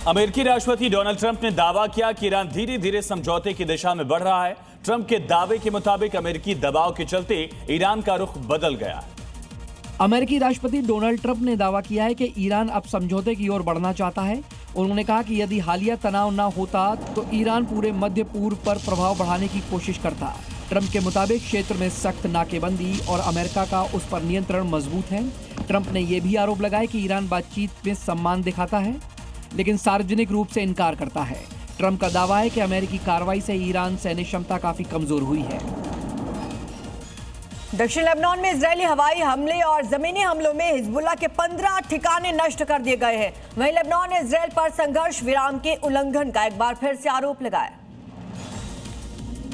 अमेरिकी राष्ट्रपति Donald Trump ने दावा किया कि ईरान धीरे धीरे समझौते की दिशा में बढ़ रहा है। ट्रंप के दावे के मुताबिक अमेरिकी दबाव के चलते ईरान का रुख बदल गया है। अमेरिकी राष्ट्रपति डोनाल्ड ट्रंप ने दावा किया है कि ईरान अब समझौते की ओर बढ़ना चाहता है। उन्होंने कहा कि यदि हालिया तनाव न होता तो ईरान पूरे मध्य पूर्व पर प्रभाव बढ़ाने की कोशिश करता। ट्रंप के मुताबिक क्षेत्र में सख्त नाकेबंदी और अमेरिका का उस पर नियंत्रण मजबूत है। ट्रंप ने यह भी आरोप लगाया कि ईरान बातचीत में सम्मान दिखाता है लेकिन सार्वजनिक रूप से इनकार करता है। ट्रंप का दावा है कि अमेरिकी कार्रवाई से ईरान सैन्य क्षमता काफी कमजोर हुई है। दक्षिण लेबनान में इजरायली हवाई हमले और जमीनी हमलों में हिजबुल्लाह के 15 ठिकाने नष्ट कर दिए गए हैं। वहीं लेबनान ने इजरायल पर संघर्ष विराम के उल्लंघन का एक बार फिर से आरोप लगाया।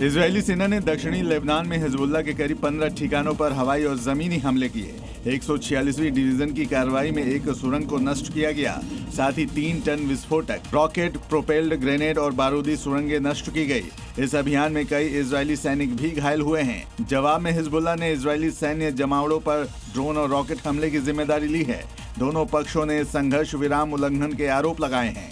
इजरायली सेना ने दक्षिणी लेबनान में हिजबुल्लाह के करीब 15 ठिकानों पर हवाई और जमीनी हमले किए। 146वीं डिवीजन की कार्रवाई में एक सुरंग को नष्ट किया गया। साथ ही 3 टन विस्फोटक, रॉकेट प्रोपेल्ड ग्रेनेड और बारूदी सुरंगें नष्ट की गई। इस अभियान में कई इजरायली सैनिक भी घायल हुए हैं। जवाब में हिजबुल्लाह ने इजरायली सैन्य जमावड़ों पर ड्रोन और रॉकेट हमले की जिम्मेदारी ली है। दोनों पक्षों ने संघर्ष विराम उल्लंघन के आरोप लगाए हैं।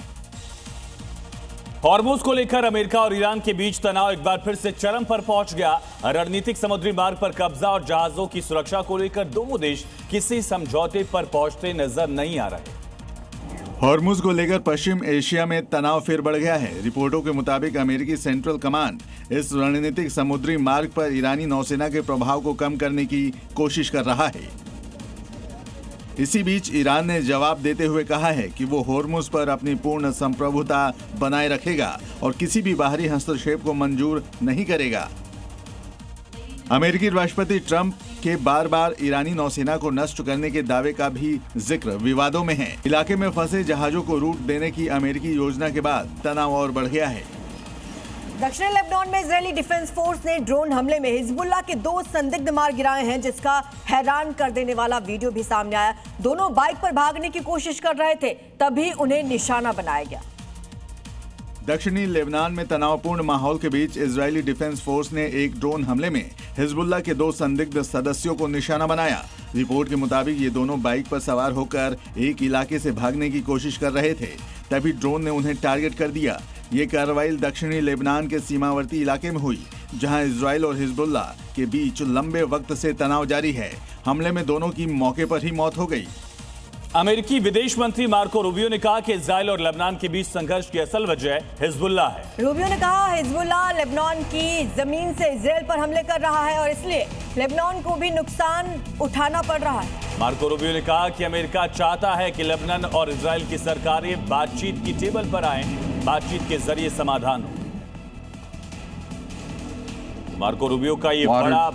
हॉर्मुज को लेकर अमेरिका और ईरान के बीच तनाव एक बार फिर से चरम पर पहुंच गया। रणनीतिक समुद्री मार्ग पर कब्जा और जहाजों की सुरक्षा को लेकर दोनों देश किसी समझौते पर पहुंचते नजर नहीं आ रहे। हॉर्मुज को लेकर पश्चिम एशिया में तनाव फिर बढ़ गया है। रिपोर्टों के मुताबिक अमेरिकी सेंट्रल कमांड इस रणनीतिक समुद्री मार्ग पर ईरानी नौसेना के प्रभाव को कम करने की कोशिश कर रहा है। इसी बीच ईरान ने जवाब देते हुए कहा है कि वो हॉर्मुज पर अपनी पूर्ण संप्रभुता बनाए रखेगा और किसी भी बाहरी हस्तक्षेप को मंजूर नहीं करेगा। अमेरिकी राष्ट्रपति ट्रंप के बार बार ईरानी नौसेना को नष्ट करने के दावे का भी जिक्र विवादों में है। इलाके में फंसे जहाजों को रूट देने की अमेरिकी योजना के बाद तनाव और बढ़ गया है। दक्षिणी लेबनान में इजरायली डिफेंस फोर्स ने ड्रोन हमले में हिजबुल्लाह के 2 संदिग्ध मार गिराए हैं, जिसका हैरान कर देने वाला वीडियो भी सामने आया। दोनों बाइक पर भागने की कोशिश कर रहे थे, तभी उन्हें निशाना बनाया गया। दक्षिणी लेबनान में तनावपूर्ण माहौल के बीच इजरायली डिफेंस फोर्स ने एक ड्रोन हमले में हिजबुल्लाह के 2 संदिग्ध सदस्यों को निशाना बनाया। रिपोर्ट के मुताबिक ये दोनों बाइक पर सवार होकर एक इलाके से भागने की कोशिश कर रहे थे, तभी ड्रोन ने उन्हें टारगेट कर दिया। ये कार्रवाई दक्षिणी लेबनान के सीमावर्ती इलाके में हुई, जहां इजरायल और हिजबुल्लाह के बीच लंबे वक्त से तनाव जारी है। हमले में दोनों की मौके पर ही मौत हो गई। अमेरिकी विदेश मंत्री मार्को रूबियो ने कहा कि इजरायल और लेबनान के बीच संघर्ष की असल वजह हिजबुल्लाह है। रूबियो ने कहा हिजबुल्लाह लेबनान की जमीन से इजरायल पर हमले कर रहा है और इसलिए लेबनान को भी नुकसान उठाना पड़ रहा है। मार्को रूबियो ने कहा कि अमेरिका चाहता है कि लेबनान और इजरायल की सरकारें बातचीत की टेबल पर आएं, बातचीत के जरिए समाधान हो। मार्को रूबियो का ये बड़ा